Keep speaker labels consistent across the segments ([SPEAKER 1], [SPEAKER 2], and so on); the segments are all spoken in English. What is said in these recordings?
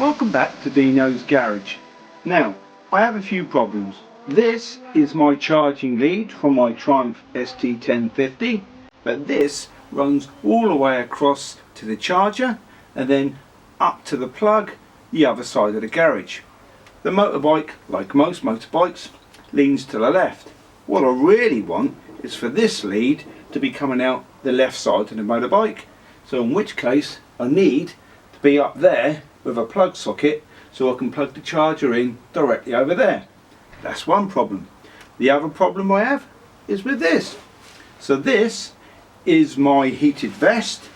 [SPEAKER 1] Welcome back to Deano's garage. Now, I have a few problems. This is my charging lead from my Triumph ST1050, but this runs all the way across to the charger and then up to the plug the other side of the garage. The motorbike, like most motorbikes, leans to the left. What I really want is for this lead to be coming out the left side of the motorbike, so in which case I need to be up there with a plug socket so I can plug the charger in directly over there. That's one problem. The other problem I have is with this. So this is my heated vest,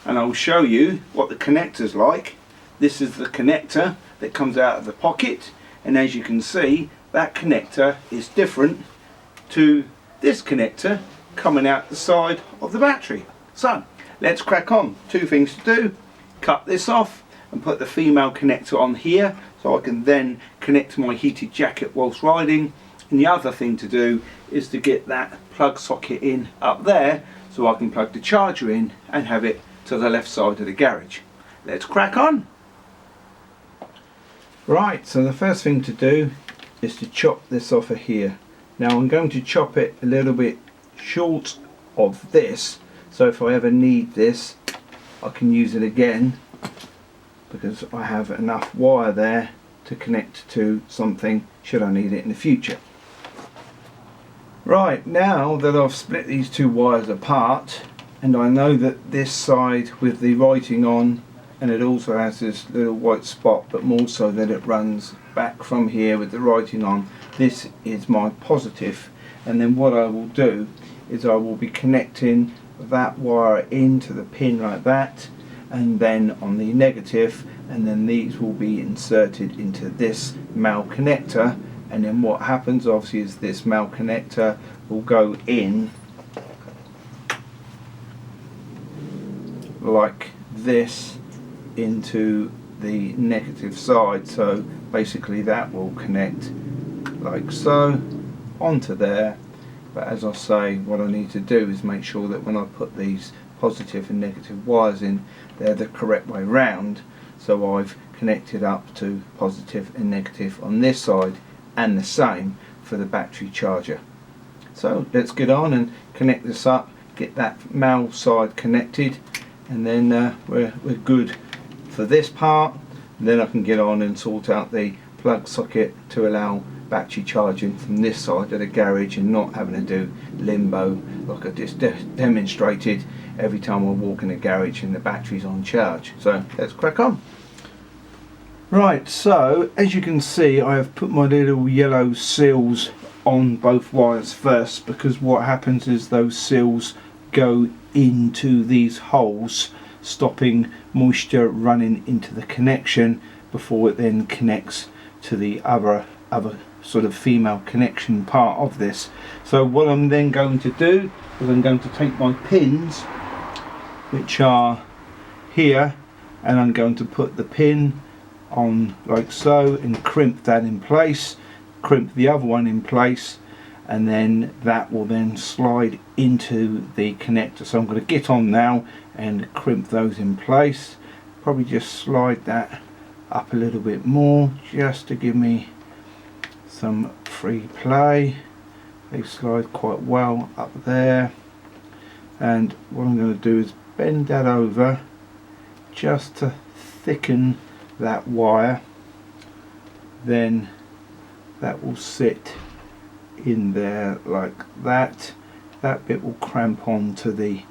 [SPEAKER 1] and I'll show you what the connector's like. This is the connector that comes out of the pocket, and as you can see, that connector is different to this connector coming out the side of the battery. So let's crack on. Two things to do: cut this off and put the female connector on here so I can then connect to my heated jacket whilst riding, and the other thing to do is to get that plug socket in up there so I can plug the charger in and have it to the left side of the garage. Let's crack on. Right, so the first thing to do is to chop this off of here. Now I'm going to chop it a little bit short of this, so if I ever need this I can use it again, because I have enough wire there to connect to something should I need it in the future. Right, now that I've split these two wires apart, and I know that this side with the writing on, and it also has this little white spot, but more so that it runs back from here with the writing on, this is my positive. And then what I will do is I will be connecting that wire into the pin like that, and then on the negative, and then these will be inserted into this male connector. And then what happens obviously is this male connector will go in like this into the negative side. So basically that will connect like so onto there. But as I say, what I need to do is make sure that when I put these positive and negative wires in, they're the correct way round. So I've connected up to positive and negative on this side, and the same for the battery charger. So let's get on and connect this up, get that male side connected, and then we're good for this part. And then I can get on and sort out the plug socket to allow battery charging from this side of the garage, and not having to do limbo like I just demonstrated every time I walk in the garage and the battery's on charge. So let's crack on. Right, so as you can see, I have put my little yellow seals on both wires first, because what happens is those seals go into these holes, stopping moisture running into the connection before it then connects to the other sort of female connection part of this. So what I'm then going to do is I'm going to take my pins, which are here, and I'm going to put the pin on like so and crimp that in place, crimp the other one in place, and then that will then slide into the connector. So I'm going to get on now and crimp those in place. Probably just slide that up a little bit more just to give me some free play. They slide quite well up there, and what I'm going to do is bend that over just to thicken that wire. Then that will sit in there like that. That bit will cramp onto the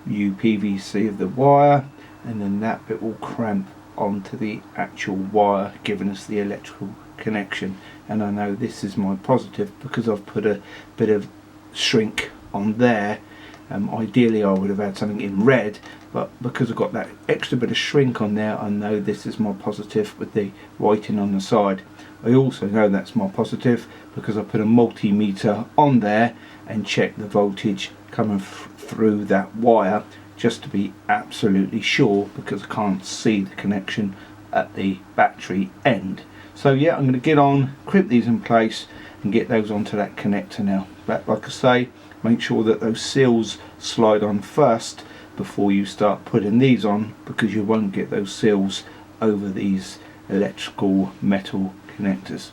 [SPEAKER 1] UPVC of the wire, and then that bit will cramp onto the actual wire, giving us the electrical connection. And I know this is my positive because I've put a bit of shrink on there. Ideally I would have had something in red, but because I've got that extra bit of shrink on there, I know this is my positive with the writing on the side. I also know that's my positive because I put a multimeter on there and checked the voltage coming through that wire, just to be absolutely sure, because I can't see the connection at the battery end. So yeah, I'm going to get on, crimp these in place and get those onto that connector now. But like I say, make sure that those seals slide on first before you start putting these on, because you won't get those seals over these electrical metal connectors.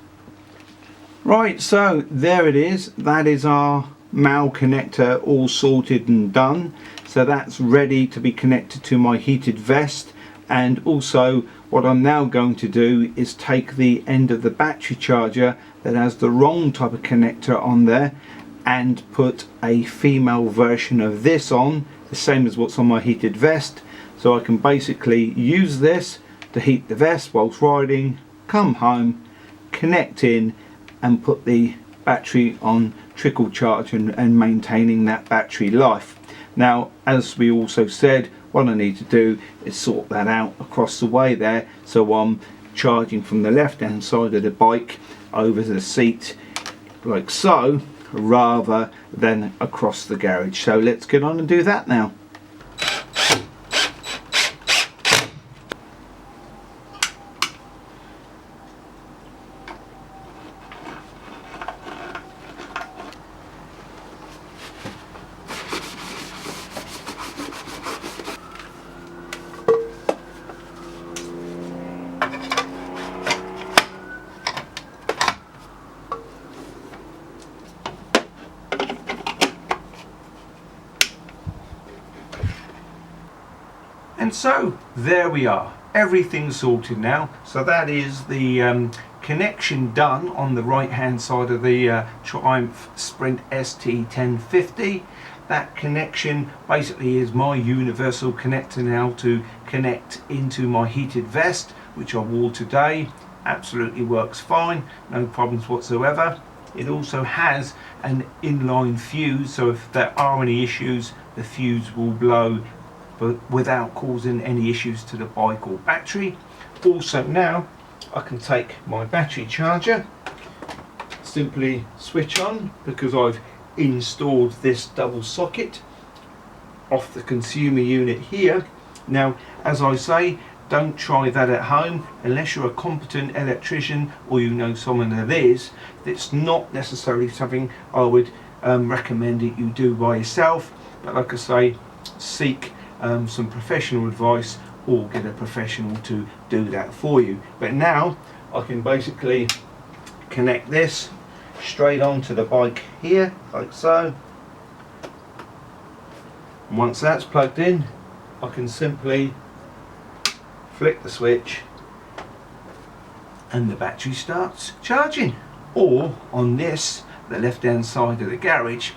[SPEAKER 1] Right, so there it is. That is our MAL connector all sorted and done. So that's ready to be connected to my heated vest. And also what I'm now going to do is take the end of the battery charger that has the wrong type of connector on there and put a female version of this on, the same as what's on my heated vest, so I can basically use this to heat the vest whilst riding, come home, connect in and put the battery on trickle charge and maintaining that battery life. Now, as we also said, what I need to do is sort that out across the way there, so I'm charging from the left hand side of the bike over the seat like so, rather than across the garage. So let's get on and do that now. And so there we are, everything's sorted now. So that is the connection done on the right hand side of the Triumph Sprint ST1050. That connection basically is my universal connector now to connect into my heated vest, which I wore today. Absolutely works fine, no problems whatsoever. It also has an inline fuse, so if there are any issues, the fuse will blow, but without causing any issues to the bike or battery. Also now I can take my battery charger, simply switch on, because I've installed this double socket off the consumer unit here. Now, as I say, don't try that at home unless you're a competent electrician or you know someone that is. It's not necessarily something I would recommend that you do by yourself, but like I say, seek some professional advice or get a professional to do that for you. But now I can basically connect this straight onto the bike here like so, and once that's plugged in I can simply flick the switch and the battery starts charging. Or on this, the left hand side of the garage,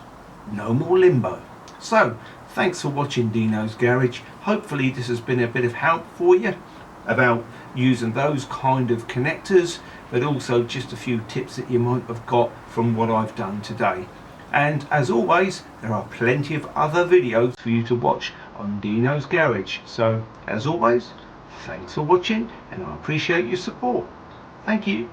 [SPEAKER 1] no more limbo. So thanks for watching Deano's Garage. Hopefully this has been a bit of help for you about using those kind of connectors, but also just a few tips that you might have got from what I've done today. And as always, there are plenty of other videos for you to watch on Deano's Garage. So as always, thanks for watching and I appreciate your support. Thank you.